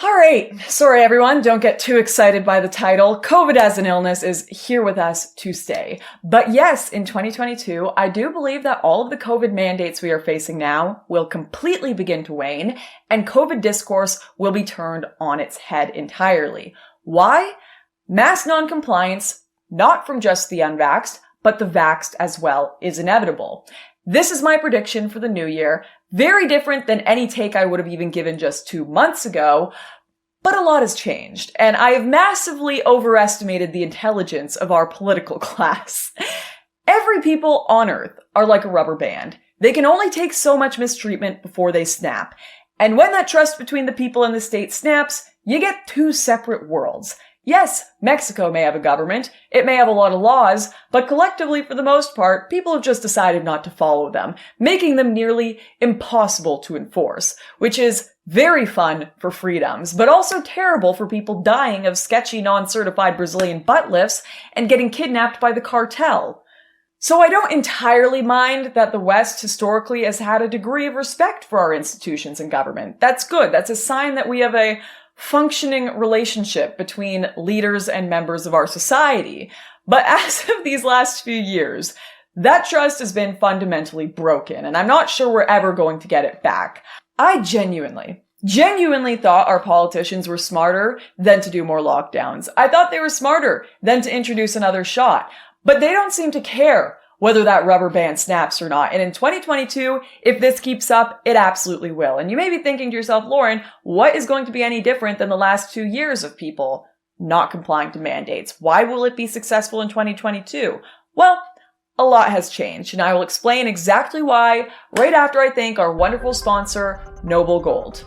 Alright, sorry everyone, don't get too excited by the title. COVID as an illness is here with us to stay. But yes, in 2022, I do believe that all of the COVID mandates we are facing now will completely begin to wane, and COVID discourse will be turned on its head entirely. Why? Mass non-compliance, not from just the unvaxxed, but the vaxxed as well, is inevitable. This is my prediction for the new year. Very different than any take I would have even given just 2 months ago, but a lot has changed, and I have massively overestimated the intelligence of our political class. Every people on Earth are like a rubber band. They can only take so much mistreatment before they snap. And when that trust between the people and the state snaps, you get two separate worlds. Yes, Mexico may have a government, it may have a lot of laws, but collectively, for the most part, people have just decided not to follow them, making them nearly impossible to enforce, which is very fun for freedoms, but also terrible for people dying of sketchy non-certified Brazilian butt lifts and getting kidnapped by the cartel. So I don't entirely mind that the West historically has had a degree of respect for our institutions and government. That's good. That's a sign that we have a functioning relationship between leaders and members of our society. But as of these last few years, that trust has been fundamentally broken, and I'm not sure we're ever going to get it back. I genuinely thought our politicians were smarter than to do more lockdowns. I thought they were smarter than to introduce another shot. But they don't seem to care whether that rubber band snaps or not. And in 2022, if this keeps up, it absolutely will. And you may be thinking to yourself, Lauren, what is going to be any different than the last 2 years of people not complying to mandates? Why will it be successful in 2022? Well, a lot has changed, and I will explain exactly why right after I thank our wonderful sponsor, Noble Gold.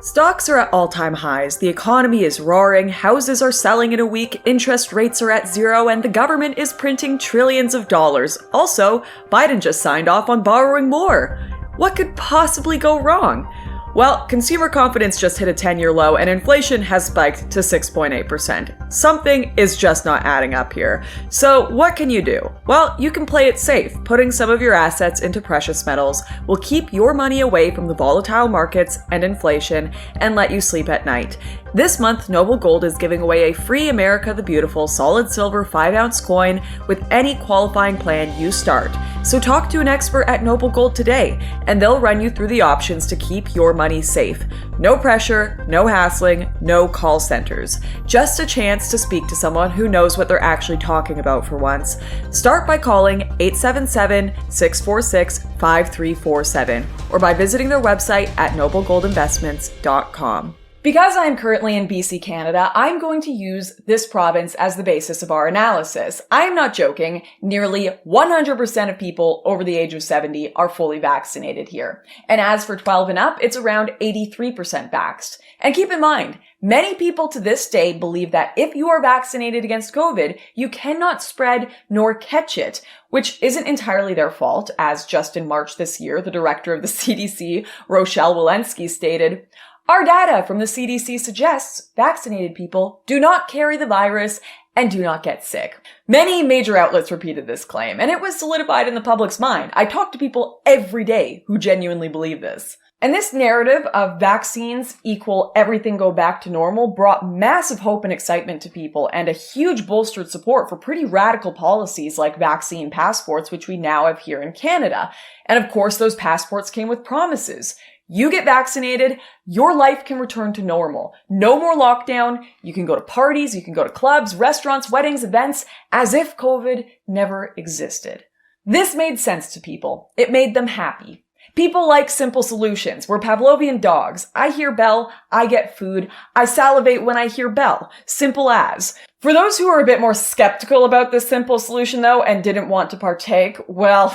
Stocks are at all-time highs, the economy is roaring, houses are selling in a week, interest rates are at zero, and the government is printing trillions of dollars. Also, Biden just signed off on borrowing more. What could possibly go wrong? Well, consumer confidence just hit a 10-year low and inflation has spiked to 6.8%. Something is just not adding up here. So what can you do? Well, you can play it safe. Putting some of your assets into precious metals will keep your money away from the volatile markets and inflation and let you sleep at night. This month, Noble Gold is giving away a free America the Beautiful solid silver 5-ounce coin with any qualifying plan you start. So talk to an expert at Noble Gold today, and they'll run you through the options to keep your money safe. No pressure, no hassling, no call centers. Just a chance to speak to someone who knows what they're actually talking about for once. Start by calling 877-646-5347 or by visiting their website at noblegoldinvestments.com. Because I am currently in BC, Canada, I'm going to use this province as the basis of our analysis. I am not joking. Nearly 100% of people over the age of 70 are fully vaccinated here. And as for 12 and up, it's around 83% vaxxed. And keep in mind, many people to this day believe that if you are vaccinated against COVID, you cannot spread nor catch it, which isn't entirely their fault, as just in March this year, the director of the CDC, Rochelle Walensky, stated, "Our data from the CDC suggests vaccinated people do not carry the virus and do not get sick." Many major outlets repeated this claim, and it was solidified in the public's mind. I talk to people every day who genuinely believe this. And this narrative of vaccines equal everything go back to normal brought massive hope and excitement to people and a huge bolstered support for pretty radical policies like vaccine passports, which we now have here in Canada. And of course, those passports came with promises. You get vaccinated, your life can return to normal. No more lockdown. You can go to parties, you can go to clubs, restaurants, weddings, events, as if COVID never existed. This made sense to people. It made them happy. People like simple solutions. We're Pavlovian dogs. I hear bell, I get food. I salivate when I hear bell. Simple as. For those who are a bit more skeptical about this simple solution though and didn't want to partake, well,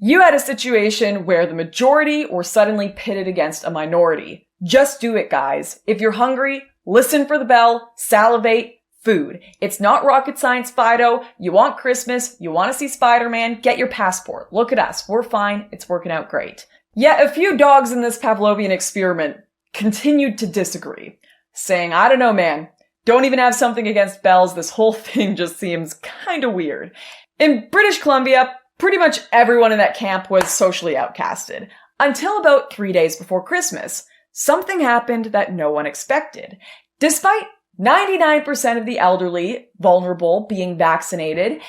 you had a situation where the majority were suddenly pitted against a minority. Just do it, guys. If you're hungry, listen for the bell, salivate, food. It's not rocket science, Fido. You want Christmas, you want to see Spider-Man, get your passport. Look at us. We're fine. It's working out great. Yet a few dogs in this Pavlovian experiment continued to disagree, saying, I don't know, man. Don't even have something against bells. This whole thing just seems kind of weird. In British Columbia, pretty much everyone in that camp was socially outcasted. Until about 3 days before Christmas. something happened that no one expected. Despite 99% of the elderly vulnerable being vaccinated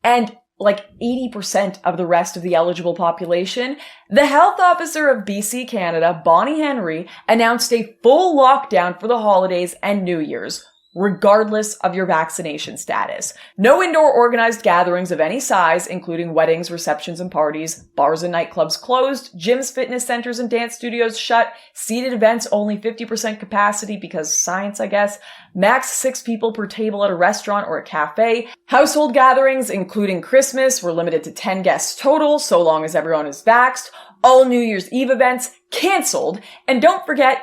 and like 80% of the rest of the eligible population, the health officer of BC Canada, Bonnie Henry, announced a full lockdown for the holidays and New Year's, regardless of your vaccination status. No indoor organized gatherings of any size, including weddings, receptions, and parties. Bars and nightclubs closed. Gyms, fitness centers, and dance studios shut. Seated events only 50% capacity because science, I guess. Max 6 people per table at a restaurant or a cafe. Household gatherings, including Christmas, were limited to 10 guests total, so long as everyone is vaxxed. All New Year's Eve events canceled. And don't forget,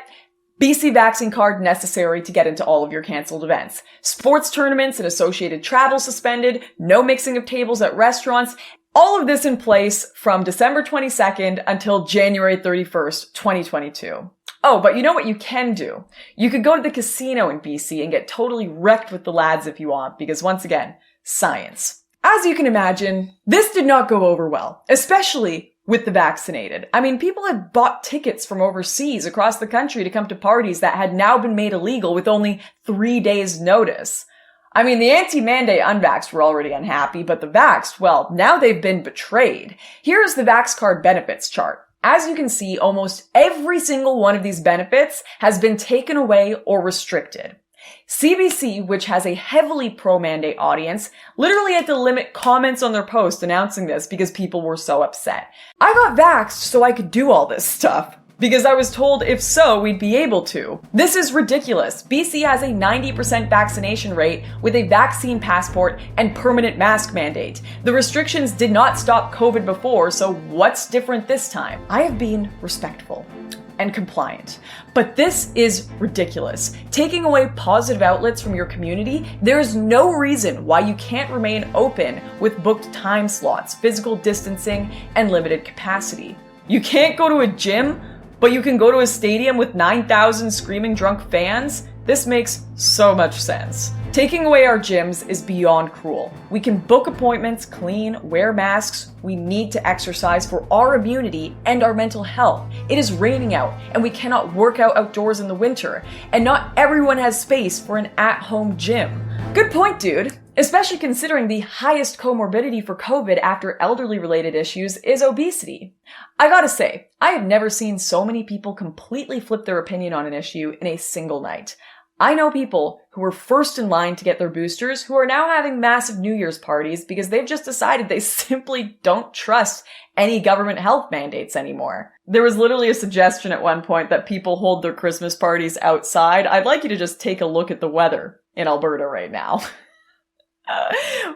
BC vaccine card necessary to get into all of your canceled events. Sports tournaments and associated travel suspended. No mixing of tables at restaurants. All of this in place from December 22nd until January 31st, 2022. Oh, but you know what you can do? You could go to the casino in BC and get totally wrecked with the lads if you want, because once again, science. As you can imagine, this did not go over well, especially with the vaccinated. I mean, people had bought tickets from overseas across the country to come to parties that had now been made illegal with only 3 days notice. I mean, the anti-mandate unvaxxed were already unhappy, but the vaxxed, well, now they've been betrayed. Here's the Vax Card benefits chart. As you can see, almost every single one of these benefits has been taken away or restricted. CBC, which has a heavily pro-mandate audience, literally had to limit comments on their post announcing this because people were so upset. I got vaxxed so I could do all this stuff, because I was told if so, we'd be able to. This is ridiculous. BC has a 90% vaccination rate with a vaccine passport and permanent mask mandate. The restrictions did not stop COVID before, so what's different this time? I have been respectful and compliant. But this is ridiculous. Taking away positive outlets from your community, there is no reason why you can't remain open with booked time slots, physical distancing, and limited capacity. You can't go to a gym, but you can go to a stadium with 9,000 screaming drunk fans? This makes so much sense. Taking away our gyms is beyond cruel. We can book appointments, clean, wear masks. We need to exercise for our immunity and our mental health. It is raining out and we cannot work out outdoors in the winter. And not everyone has space for an at-home gym. Good point, dude. Especially considering the highest comorbidity for COVID after elderly-related issues is obesity. I gotta say, I have never seen so many people completely flip their opinion on an issue in a single night. I know people who were first in line to get their boosters who are now having massive New Year's parties because they've just decided they simply don't trust any government health mandates anymore. There was literally a suggestion at one point that people hold their Christmas parties outside. I'd like you to just take a look at the weather in Alberta right now.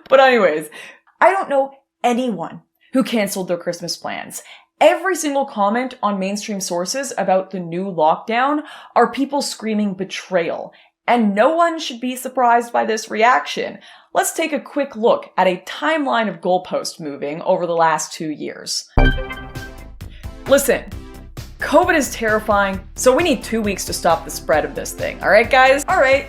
But anyways, I don't know anyone who canceled their Christmas plans. Every single comment on mainstream sources about the new lockdown are people screaming betrayal, and no one should be surprised by this reaction. Let's take a quick look at a timeline of goalpost moving over the last 2 years. Listen, COVID is terrifying, so we need 2 weeks to stop the spread of this thing. All right, guys? All right.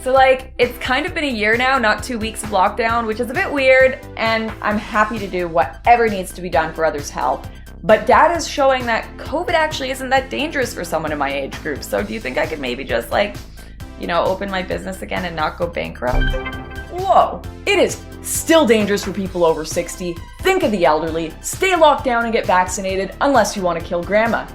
So it's kind of been a year now, not 2 weeks of lockdown, which is a bit weird, and I'm happy to do whatever needs to be done for others' health. But data is showing that COVID actually isn't that dangerous for someone in my age group. So do you think I could maybe just open my business again and not go bankrupt? Whoa, it is still dangerous for people over 60. Think of the elderly, stay locked down and get vaccinated unless you want to kill grandma.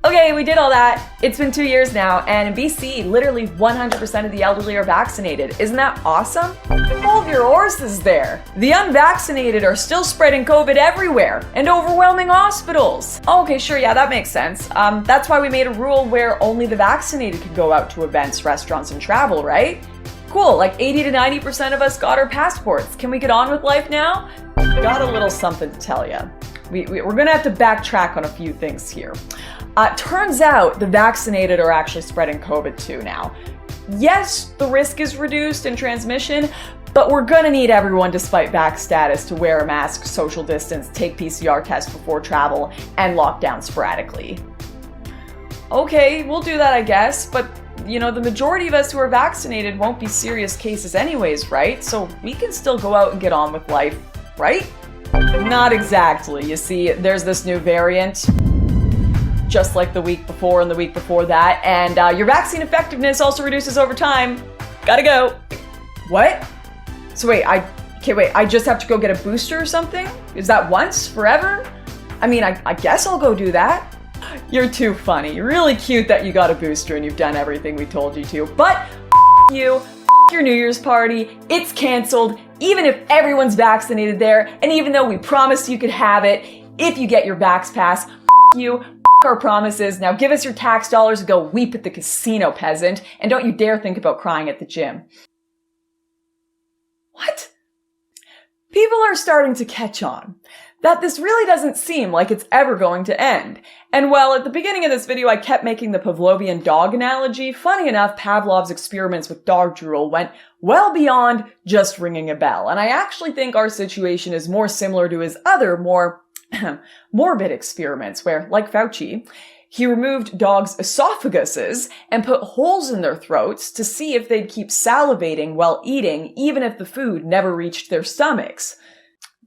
Okay, we did all that. It's been 2 years now, and in BC, literally 100% of the elderly are vaccinated. Isn't that awesome? Hold your horses there. The unvaccinated are still spreading COVID everywhere and overwhelming hospitals. Okay, sure, yeah, that makes sense. That's why we made a rule where only the vaccinated could go out to events, restaurants, and travel, right? Cool, 80 to 90% of us got our passports. Can we get on with life now? Got a little something to tell you. We're gonna have to backtrack on a few things here. Turns out the vaccinated are actually spreading COVID too now. Yes, the risk is reduced in transmission, but we're gonna need everyone despite vax status to wear a mask, social distance, take PCR tests before travel, and lock down sporadically. Okay, we'll do that, I guess, but the majority of us who are vaccinated won't be serious cases anyways, right? So we can still go out and get on with life, right? Not exactly. You see, there's this new variant, just like the week before and the week before that, and your vaccine effectiveness also reduces over time. Gotta go. What? So wait, I just have to go get a booster or something? Is that once, forever? I mean, I guess I'll go do that. You're too funny. Really cute that you got a booster and you've done everything we told you to, but you, your New Year's party, it's canceled, even if everyone's vaccinated there, and even though we promised you could have it, if you get your Vax Pass, you, our promises, now give us your tax dollars and go weep at the casino, peasant, and don't you dare think about crying at the gym. What? People are starting to catch on that this really doesn't seem like it's ever going to end. And while at the beginning of this video I kept making the Pavlovian dog analogy, funny enough, Pavlov's experiments with dog drool went well beyond just ringing a bell. And I actually think our situation is more similar to his other, more morbid experiments where, like Fauci, he removed dogs' esophaguses and put holes in their throats to see if they'd keep salivating while eating, even if the food never reached their stomachs.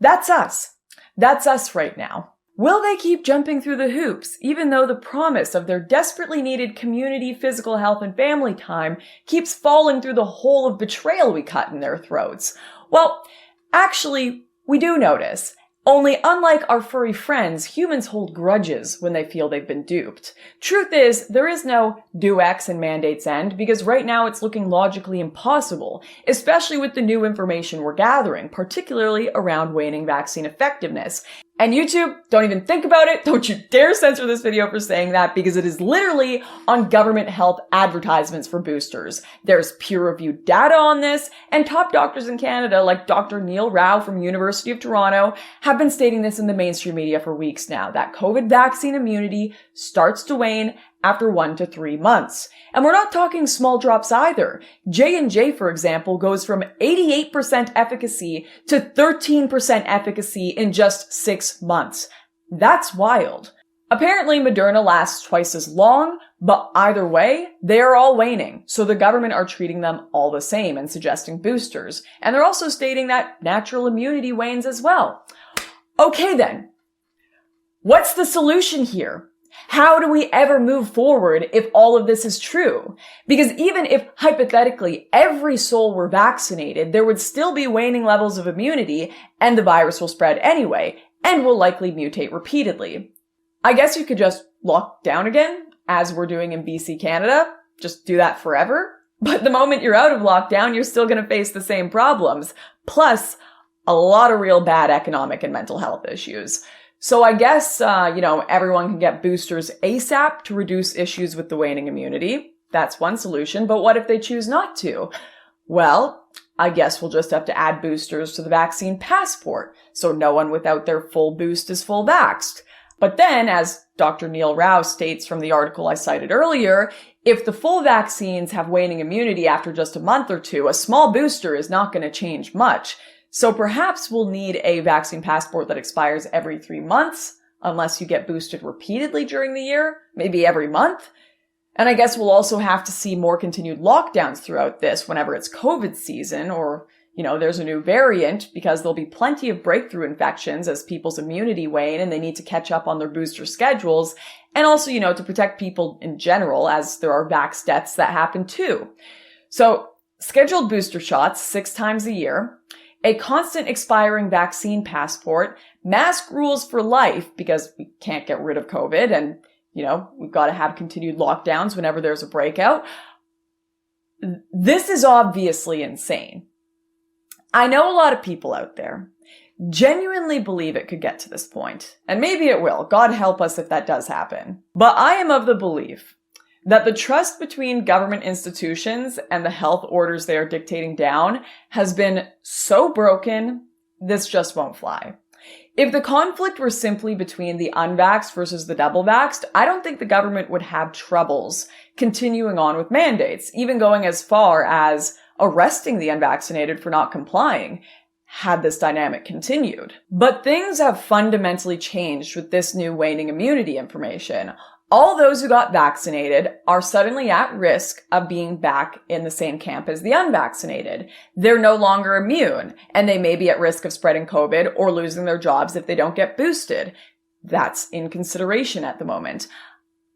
That's us. That's us right now. Will they keep jumping through the hoops, even though the promise of their desperately needed community, physical health, and family time keeps falling through the hole of betrayal we cut in their throats? Well, actually, we do notice. Only unlike our furry friends, humans hold grudges when they feel they've been duped. Truth is, there is no do X and mandates end, because right now it's looking logically impossible, especially with the new information we're gathering, particularly around waning vaccine effectiveness. And YouTube, don't even think about it. Don't you dare censor this video for saying that, because it is literally on government health advertisements for boosters. There's peer-reviewed data on this, and top doctors in Canada, like Dr. Neil Rao from University of Toronto, have been stating this in the mainstream media for weeks now, that COVID vaccine immunity starts to wane after 1 to 3 months. And we're not talking small drops either. J&J, for example, goes from 88% efficacy to 13% efficacy in just 6 months. That's wild. Apparently, Moderna lasts twice as long, but either way, they are all waning. So the government are treating them all the same and suggesting boosters. And they're also stating that natural immunity wanes as well. Okay then. What's the solution here? How do we ever move forward if all of this is true? Because even if, hypothetically, every soul were vaccinated, there would still be waning levels of immunity, and the virus will spread anyway, and will likely mutate repeatedly. I guess you could just lock down again, as we're doing in BC, Canada. Just do that forever. But the moment you're out of lockdown, you're still going to face the same problems. Plus, a lot of real bad economic and mental health issues. So I guess, everyone can get boosters ASAP to reduce issues with the waning immunity. That's one solution, but what if they choose not to? Well, I guess we'll just have to add boosters to the vaccine passport, so no one without their full boost is full vaxxed. But then, as Dr. Neil Rao states from the article I cited earlier, if the full vaccines have waning immunity after just a month or two, a small booster is not going to change much. So perhaps we'll need a vaccine passport that expires every 3 months, unless you get boosted repeatedly during the year, maybe every month. And I guess we'll also have to see more continued lockdowns throughout this whenever it's COVID season, or, there's a new variant, because there'll be plenty of breakthrough infections as people's immunity wane and they need to catch up on their booster schedules. And also, to protect people in general, as there are vax deaths that happen too. So, scheduled booster shots 6 times a year, a constant expiring vaccine passport, mask rules for life because we can't get rid of COVID and, we've got to have continued lockdowns whenever there's a breakout. This is obviously insane. I know a lot of people out there genuinely believe it could get to this point, and maybe it will. God help us if that does happen. But I am of the belief that the trust between government institutions and the health orders they are dictating down has been so broken, this just won't fly. If the conflict were simply between the unvaxxed versus the double-vaxxed, I don't think the government would have troubles continuing on with mandates, even going as far as arresting the unvaccinated for not complying. had this dynamic continued. But things have fundamentally changed with this new waning immunity information. All those who got vaccinated are suddenly at risk of being back in the same camp as the unvaccinated. They're no longer immune, and they may be at risk of spreading COVID or losing their jobs if they don't get boosted. That's in consideration at the moment.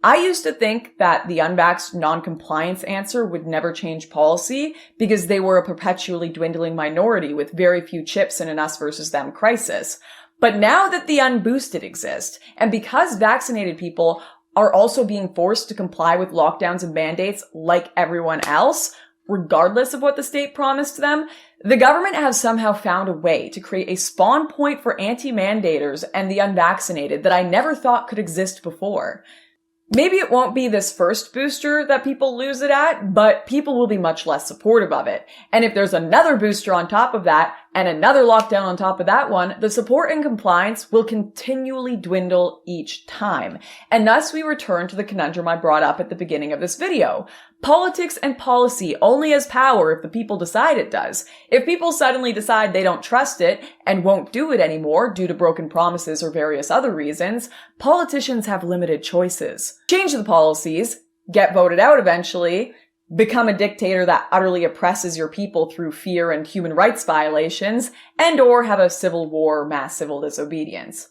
I used to think that the unvaxxed non-compliance answer would never change policy because they were a perpetually dwindling minority with very few chips in an us versus them crisis. But now that the unboosted exist, and because vaccinated people are also being forced to comply with lockdowns and mandates like everyone else, regardless of what the state promised them, the government has somehow found a way to create a spawn point for anti-mandators and the unvaccinated that I never thought could exist before. Maybe it won't be this first booster that people lose it at, but people will be much less supportive of it. And if there's another booster on top of that, and another lockdown on top of that one, the support and compliance will continually dwindle each time. And thus we return to the conundrum I brought up at the beginning of this video. Politics and policy only has power if the people decide it does. If people suddenly decide they don't trust it and won't do it anymore due to broken promises or various other reasons, politicians have limited choices. Change the policies, get voted out eventually, become a dictator that utterly oppresses your people through fear and human rights violations, and or have a civil war or mass civil disobedience.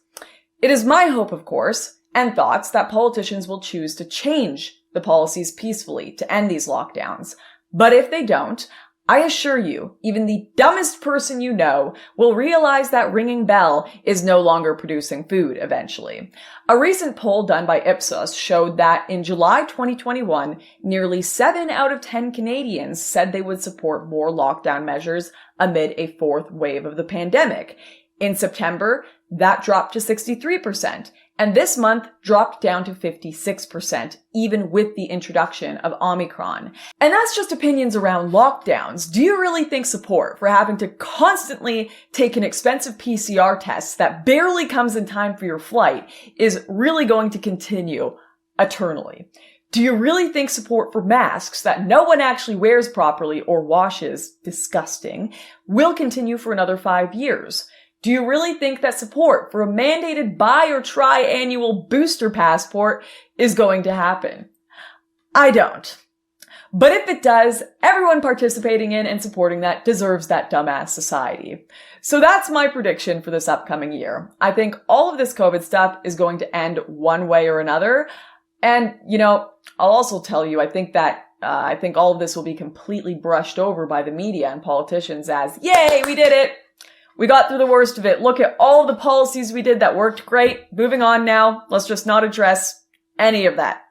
It is my hope, of course, and thoughts that politicians will choose to change the policies peacefully to end these lockdowns. But if they don't, I assure you, even the dumbest person you know will realize that ringing bell is no longer producing food eventually. A recent poll done by Ipsos showed that in July 2021, nearly 7 out of 10 Canadians said they would support more lockdown measures amid a fourth wave of the pandemic. In September, that dropped to 63%. And this month dropped down to 56%, even with the introduction of Omicron. And that's just opinions around lockdowns. Do you really think support for having to constantly take an expensive PCR test that barely comes in time for your flight is really going to continue eternally? Do you really think support for masks that no one actually wears properly or washes, disgusting, will continue for another 5 years? Do you really think that support for a mandated buy or tri-annual booster passport is going to happen? I don't. But if it does, everyone participating in and supporting that deserves that dumbass society. So that's my prediction for this upcoming year. I think all of this COVID stuff is going to end one way or another. And, I'll also tell you, I think all of this will be completely brushed over by the media and politicians as, yay, we did it! We got through the worst of it. Look at all the policies we did that worked great. Moving on now. Let's just not address any of that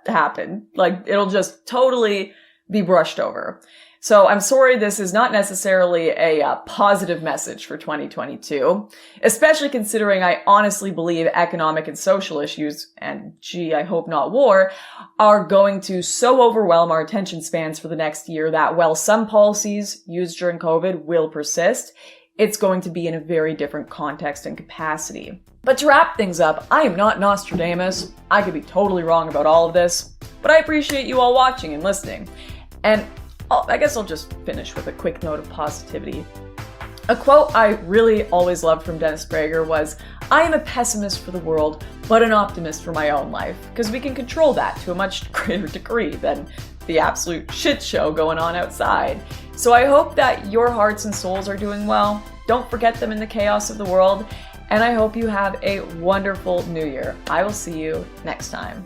happened. It'll just totally be brushed over. So I'm sorry this is not necessarily a positive message for 2022, especially considering I honestly believe economic and social issues, and I hope not war, are going to so overwhelm our attention spans for the next year that while some policies used during COVID will persist, it's going to be in a very different context and capacity. But to wrap things up, I am not Nostradamus. I could be totally wrong about all of this, but I appreciate you all watching and listening. And I guess I'll just finish with a quick note of positivity. A quote I really always loved from Dennis Prager was, "I am a pessimist for the world, but an optimist for my own life," because we can control that to a much greater degree than the absolute shit show going on outside. So I hope that your hearts and souls are doing well. Don't forget them in the chaos of the world. And I hope you have a wonderful new year. I will see you next time.